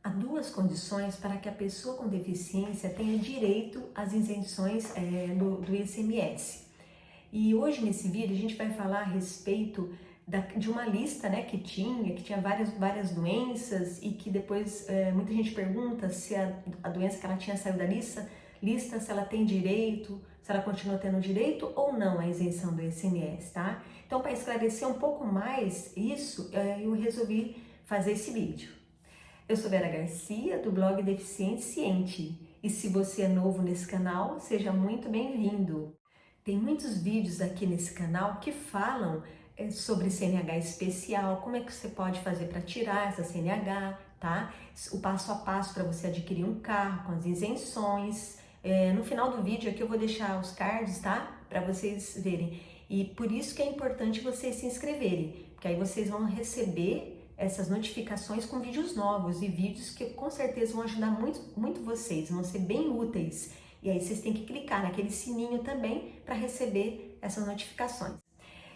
Há duas condições para que a pessoa com deficiência tenha direito às isenções do ICMS. E hoje nesse vídeo a gente vai falar a respeito de uma lista, né, que tinha várias doenças e que depois muita gente pergunta se a doença que ela tinha saiu da lista, se ela tem direito, se ela continua tendo direito ou não à isenção do ICMS, tá? Então, para esclarecer um pouco mais isso, eu resolvi fazer esse vídeo. Eu sou Vera Garcia, do blog Deficiente Ciente, e se você é novo nesse canal, seja muito bem-vindo. Tem muitos vídeos aqui nesse canal que falam sobre CNH especial, como é que você pode fazer para tirar essa CNH, tá? O passo a passo para você adquirir um carro com as isenções. No final do vídeo aqui eu vou deixar os cards, tá? Para vocês verem. E por isso que é importante vocês se inscreverem, porque aí vocês vão receber essas notificações com vídeos novos e vídeos que com certeza vão ajudar muito vocês, vão ser bem úteis. E aí vocês têm que clicar naquele sininho também para receber essas notificações.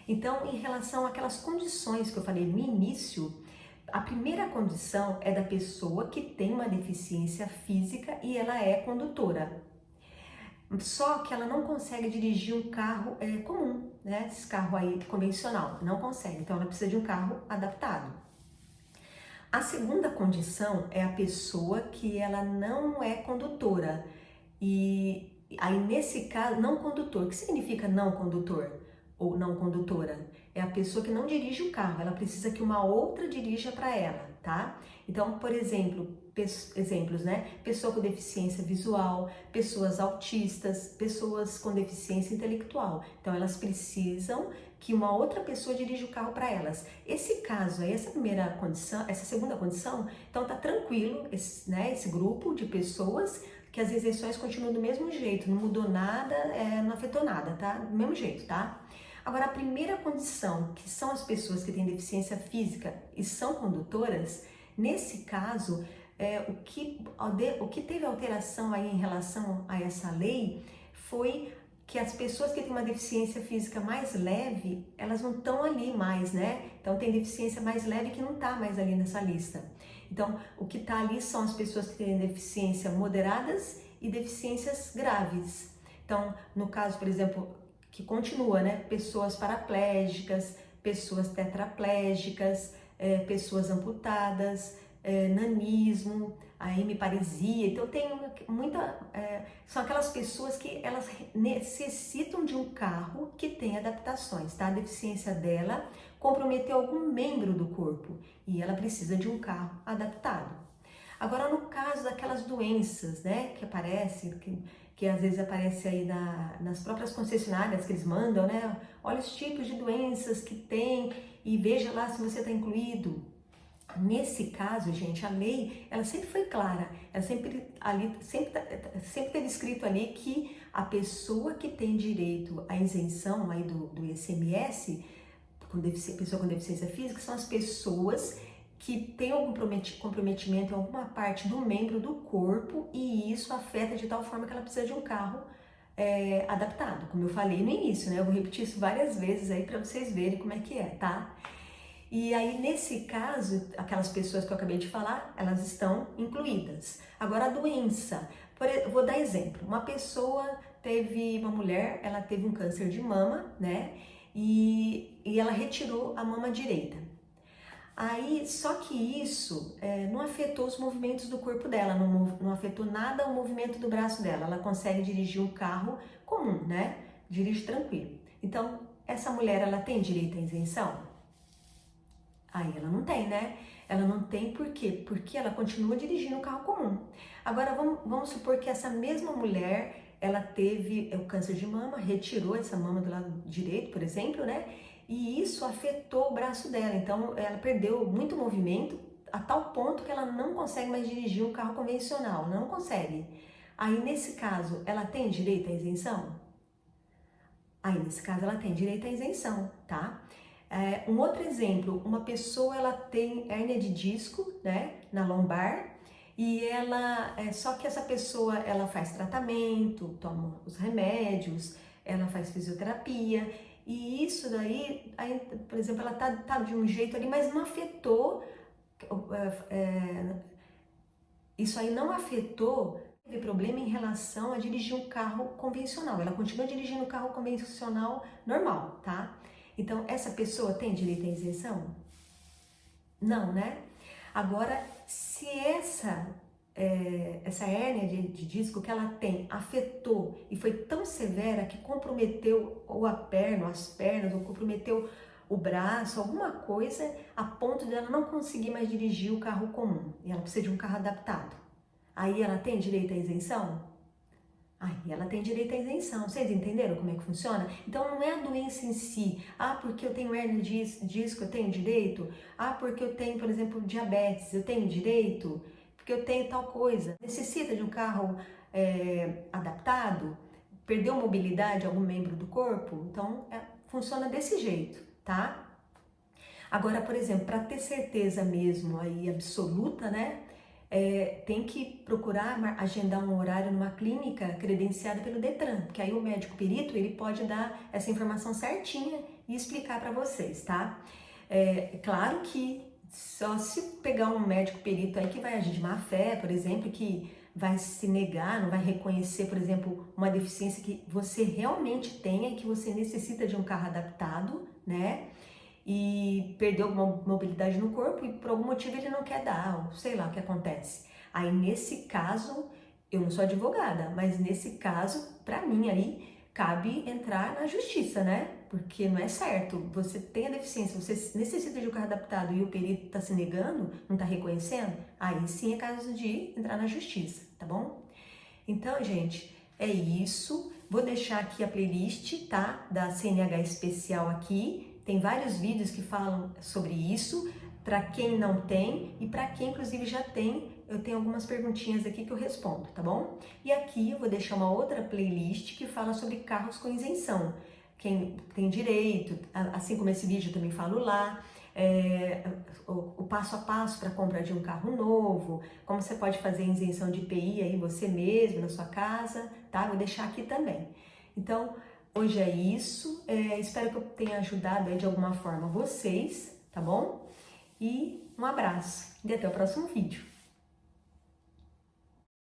Então, em relação àquelas condições que eu falei no início, a primeira condição é da pessoa que tem uma deficiência física e ela é condutora. Só que ela não consegue dirigir um carro comum, né? Esse carro aí convencional, não consegue. Então, ela precisa de um carro adaptado. A segunda condição é a pessoa que ela não é condutora. E aí, nesse caso, não condutor, o que significa não condutor ou não condutora? É a pessoa que não dirige o carro, ela precisa que uma outra dirija para ela, tá? Então, por exemplo, exemplos, né? Pessoa com deficiência visual, pessoas autistas, pessoas com deficiência intelectual. Então, elas precisam que uma outra pessoa dirija o carro para elas. Esse caso aí, essa primeira condição, essa segunda condição, então tá tranquilo, esse grupo de pessoas que as isenções continuam do mesmo jeito, não mudou nada, não afetou nada, tá? Do mesmo jeito, tá? Agora, a primeira condição, que são as pessoas que têm deficiência física e são condutoras, nesse caso, o que teve alteração aí em relação a essa lei foi que as pessoas que têm uma deficiência física mais leve, elas não estão ali mais, né? Então, tem deficiência mais leve que não está mais ali nessa lista. Então, o que está ali são as pessoas que têm deficiência moderadas e deficiências graves. Então, no caso, por exemplo, que continua, né? Pessoas paraplégicas, pessoas tetraplégicas, pessoas amputadas, nanismo, a hemiparesia. Então tem são aquelas pessoas que elas necessitam de um carro que tem adaptações, tá? A deficiência dela comprometeu algum membro do corpo e ela precisa de um carro adaptado. Agora, no caso daquelas doenças, né, que aparecem, que às vezes aparece aí nas próprias concessionárias que eles mandam, né? Olha os tipos de doenças que tem e veja lá se você está incluído. Nesse caso, gente, a lei, ela sempre foi clara, ela sempre teve escrito ali que a pessoa que tem direito à isenção aí do ICMS, pessoa com deficiência física, são as pessoas que têm algum comprometimento em alguma parte do membro do corpo e isso afeta de tal forma que ela precisa de um carro adaptado, como eu falei no início, né? Eu vou repetir isso várias vezes aí para vocês verem como é que é, tá? E aí, nesse caso, aquelas pessoas que eu acabei de falar, elas estão incluídas. Agora, a doença. Vou dar exemplo. Uma mulher, ela teve um câncer de mama, né? E ela retirou a mama direita. Aí, só que isso não afetou os movimentos do corpo dela, não afetou nada o movimento do braço dela. Ela consegue dirigir um carro comum, né? Dirige tranquilo. Então, essa mulher, ela tem direito à isenção? Aí ela não tem, né? Ela não tem por quê? Porque ela continua dirigindo um carro comum. Agora vamos supor que essa mesma mulher, ela teve o câncer de mama, retirou essa mama do lado direito, por exemplo, né? E isso afetou o braço dela. Então ela perdeu muito movimento a tal ponto que ela não consegue mais dirigir um carro convencional, não consegue. Aí nesse caso, ela tem direito à isenção? Aí nesse caso ela tem direito à isenção, tá? Um outro exemplo, uma pessoa ela tem hérnia de disco, né, na lombar e só que essa pessoa ela faz tratamento, toma os remédios, ela faz fisioterapia e isso daí, por exemplo, ela tá de um jeito ali, mas não afetou Isso aí não afetou, teve problema em relação a dirigir um carro convencional. Ela continua dirigindo um carro convencional normal, tá? Então, essa pessoa tem direito à isenção? Não, né? Agora, se essa hérnia de disco que ela tem afetou e foi tão severa que comprometeu ou a perna, ou as pernas, ou comprometeu o braço, alguma coisa, a ponto de ela não conseguir mais dirigir o carro comum e ela precisa de um carro adaptado. Aí ela tem direito à isenção? Aí ela tem direito à isenção. Vocês entenderam como é que funciona? Então não é a doença em si. Ah, porque eu tenho hérnia de disco, eu tenho direito? Ah, porque eu tenho, por exemplo, diabetes, eu tenho direito? Porque eu tenho tal coisa. Necessita de um carro adaptado? Perdeu mobilidade algum membro do corpo? Então funciona desse jeito, tá? Agora, por exemplo, para ter certeza mesmo aí absoluta, né? Tem que procurar agendar um horário numa clínica credenciada pelo Detran, porque aí o médico perito ele pode dar essa informação certinha e explicar para vocês, tá? Claro que só se pegar um médico perito aí que vai agir de má fé, por exemplo, que vai se negar, não vai reconhecer, por exemplo, uma deficiência que você realmente tenha e que você necessita de um carro adaptado, né? E perdeu alguma mobilidade no corpo e por algum motivo ele não quer dar, ou sei lá o que acontece. Aí nesse caso, eu não sou advogada, mas nesse caso, para mim aí, cabe entrar na justiça, né? Porque não é certo, você tem a deficiência, você necessita de um carro adaptado e o perito está se negando, não está reconhecendo, aí sim é caso de entrar na justiça, tá bom? Então, gente, é isso. Vou deixar aqui a playlist, tá? Da CNH especial aqui. Tem vários vídeos que falam sobre isso, para quem não tem e para quem inclusive já tem, eu tenho algumas perguntinhas aqui que eu respondo, tá bom? E aqui eu vou deixar uma outra playlist que fala sobre carros com isenção, quem tem direito, assim como esse vídeo eu também falo lá, o passo a passo para compra de um carro novo, como você pode fazer isenção de IPI aí você mesmo, na sua casa, tá? Vou deixar aqui também. Então, hoje é isso, espero que eu tenha ajudado aí de alguma forma vocês, tá bom? E um abraço e até o próximo vídeo.